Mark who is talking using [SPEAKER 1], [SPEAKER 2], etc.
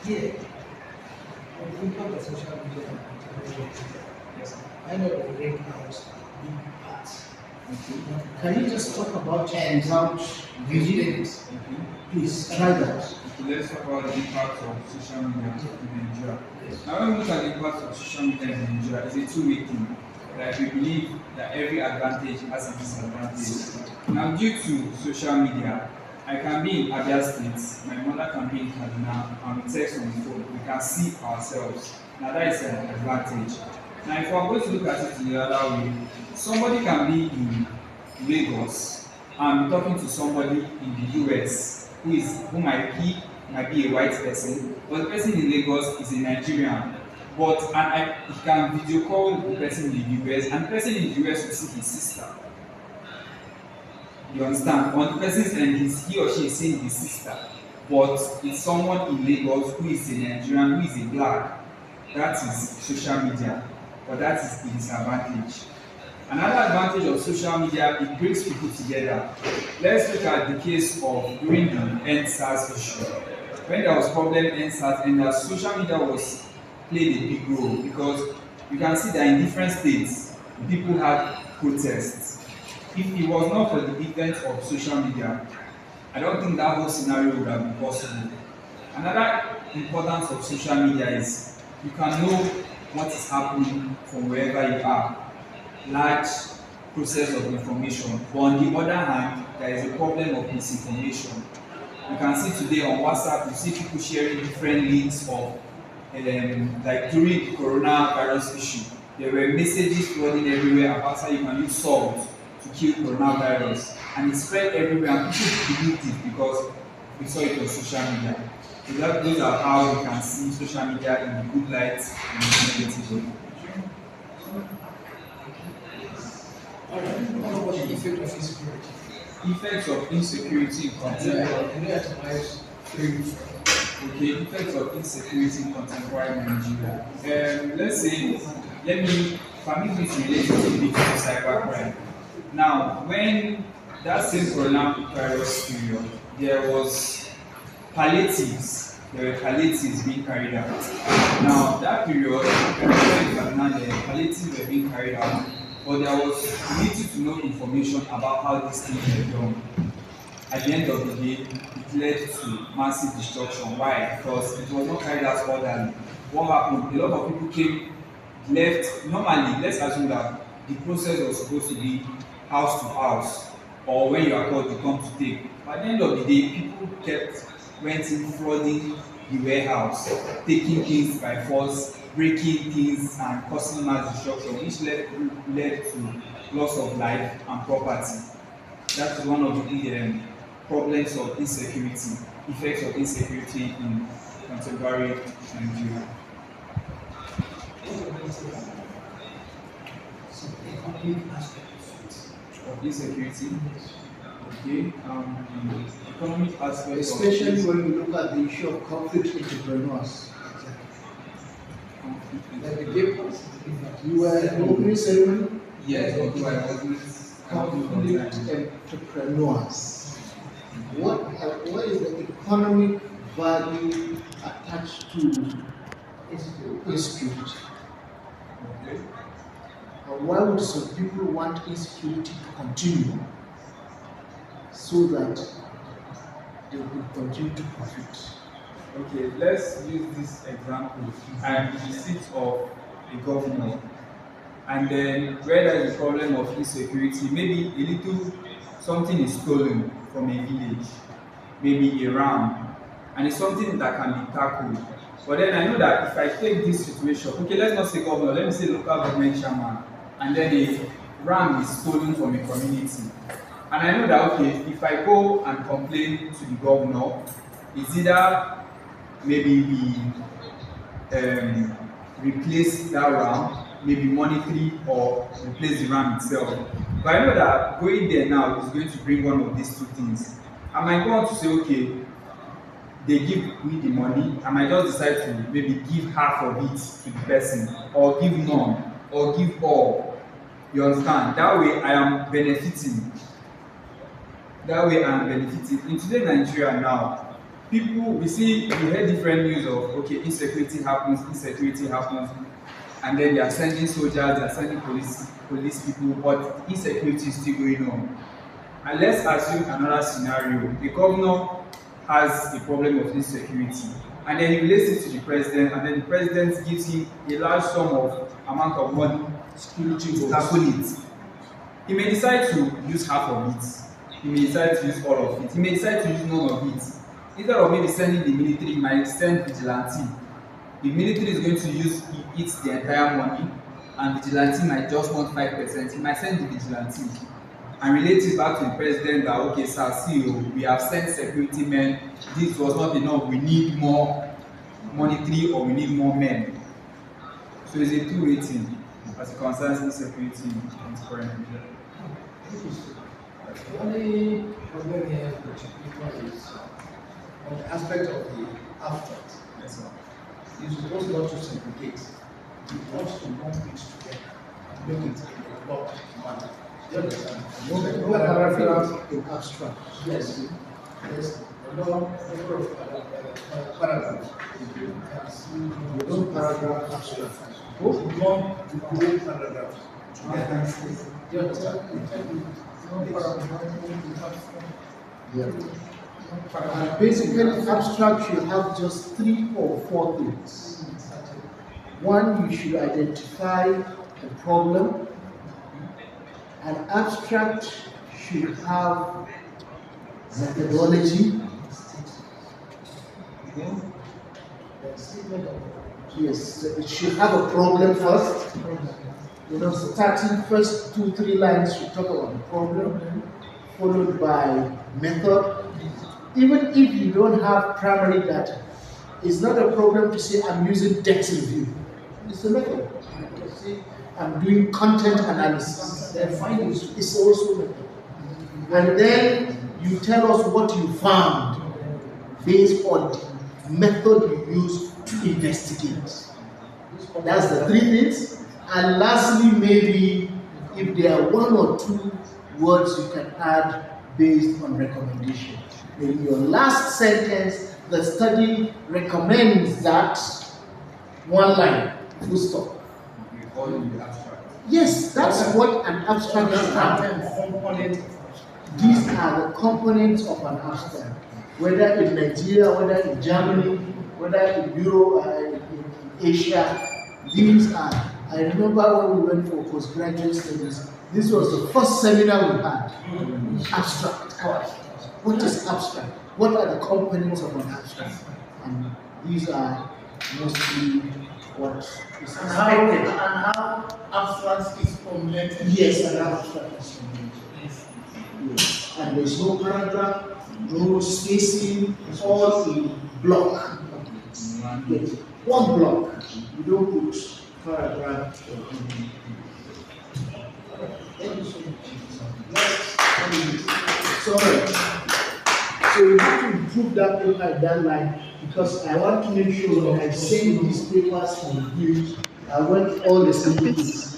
[SPEAKER 1] Here, on the impact of social media on yes, I know that the house big parts. Can you just talk about it without visual? Please try that.
[SPEAKER 2] Okay, let's talk about the impact of social media in Nigeria. Now, when we look at the impact of social media in Nigeria, it's a two-way thing. Like we believe that every advantage has a disadvantage. Now, due to social media, I can be in Abia State, my mother can be in Kaduna, and we text on the phone. We can see ourselves. Now, that is an advantage. Now, if we're going to look at it in the other way, somebody can be in Lagos and be talking to somebody in the US who might be a white person, but the person in Lagos is a Nigerian. But he can video call the person in the US, and the person in the US will see his sister. You understand? On the person's end, he or she is seeing his sister, but it's someone in Lagos who is a Nigerian, who is a black. That is social media, but that is the disadvantage. Another advantage of social media, it brings people together. Let's look at the case of during the NSAS issue. When there was problem NSAS, and that social media played a big role, because you can see that in different states, people had protests. If it was not for the event of social media, I don't think that whole scenario would have been possible. Another importance of social media is you can know what is happening from wherever you are. Large process of information. But on the other hand, there is a problem of misinformation. You can see today on WhatsApp, you see people sharing different links of like during the coronavirus issue, there were messages flooding everywhere about how you can use salt to kill coronavirus, and it spread everywhere, and people believed it because we saw it on social media. So those are how we can see social media in the good light and the negative way.
[SPEAKER 1] What about the effect of insecurity?
[SPEAKER 2] Effects of insecurity in contemporary. Okay, effects of insecurity in contemporary Nigeria. Let's say, permit me to relate it a bit to cybercrime. Now, when that same coronavirus period, there were palliatives being carried out. Now, that period, the palliatives were being carried out, but there was little to no information about how these things were done. At the end of the day, it led to massive destruction. Why? Because it was not carried out orderly. What happened? A lot of people left. Normally, let's assume that the process was supposed to be house to house, or when you are called, you come to take. But at the end of the day, people went in flooding the warehouse, taking things by force, breaking things, and causing mass destruction, which led to loss of life and property. That is one of the problems of insecurity, effects of insecurity in contemporary Nigeria. Of insecurity. Okay. Economic aspects.
[SPEAKER 1] Especially when we look at the issue of conflict entrepreneurs. Like the gatehouse. You were in the opening ceremony?
[SPEAKER 2] Yes,
[SPEAKER 1] conflict entrepreneurs. What is the economic value attached to insecurity?
[SPEAKER 2] Okay.
[SPEAKER 1] Why would some people want insecurity to continue so that they will continue to profit?
[SPEAKER 2] Okay, let's use this example. I'm in the seat of a governor, and then where there is a problem of insecurity, maybe something is stolen from a village, maybe a ram, and it's something that can be tackled. But then I know that if I take this situation, okay, let's not say governor, let me say local government chairman, and then a ram is stolen from a community. And I know that, okay, if I go and complain to the governor, it's either maybe we replace that ram, maybe monetary, or replace the ram itself. But I know that going there now is going to bring one of these two things. I might go on to say, okay, they give me the money, I might just decide to maybe give half of it to the person, or give none, or give all. You understand? That way I am benefiting. that way I am benefiting. In today's Nigeria now, people we hear different news of okay, insecurity happens, and then they are sending soldiers, they are sending police people, but insecurity is still going on. And let's assume another scenario. The governor has a problem of insecurity, and then he relates it to the president, and then the president gives him a large amount of money to tackle it. He may decide to use half of it. He may decide to use all of it. He may decide to use none of it. Instead of maybe sending the military, he might send vigilante. The military is going to use the entire money, and vigilante might just want 5%. He might send the vigilante and relate it back to the president that okay, sir, see, we have sent security men. This was not enough. We need more monetary, or we need more men. So it's a two-way thing as it concerns insecurity in the current region.
[SPEAKER 1] The only problem here is on the aspect of the abstract.
[SPEAKER 2] Yes, sir.
[SPEAKER 1] You're supposed not to segregate. You want to lump it together and make it in a block manner. You understand? No paragraph in abstract. Yes. Yes. No number of paragraphs. No paragraph abstract. Both lump the whole paragraph together. You understand? Yeah. Basically, abstract should have just 3 or 4 things. One, you should identify the problem. An abstract should have methodology. Yes, it should have a problem first. Starting first 2-3 lines, you talk about the problem, followed by method. Even if you don't have primary data, it's not a problem to say I'm using text review. It's a method. See, I'm doing content analysis. Their findings is also a method. And then you tell us what you found based on the method you use to investigate. That's the 3 things. And lastly, maybe if there are 1 or 2 words you can add based on recommendation. In your last sentence, the study recommends that 1 line, full stop.
[SPEAKER 2] We call it the abstract.
[SPEAKER 1] Yes, that's what an abstract is. These are the components of an abstract. Whether in Nigeria, whether in Germany, whether in Europe, in Asia, these are. I remember when we went for postgraduate studies, this was the first seminar we had. Abstract. What is abstract? What are the components of an abstract? And these are mostly what is expected.
[SPEAKER 3] And how abstract is formulated.
[SPEAKER 1] Yes, an abstract is formulated. Yes. And there's no paragraph, no spacing, it's all in block. Yes. 1 block. You don't put paragraph. Thank you so much. So we have to improve that paper at that line, because I want to make sure when I send these papers for review, I want all the same things.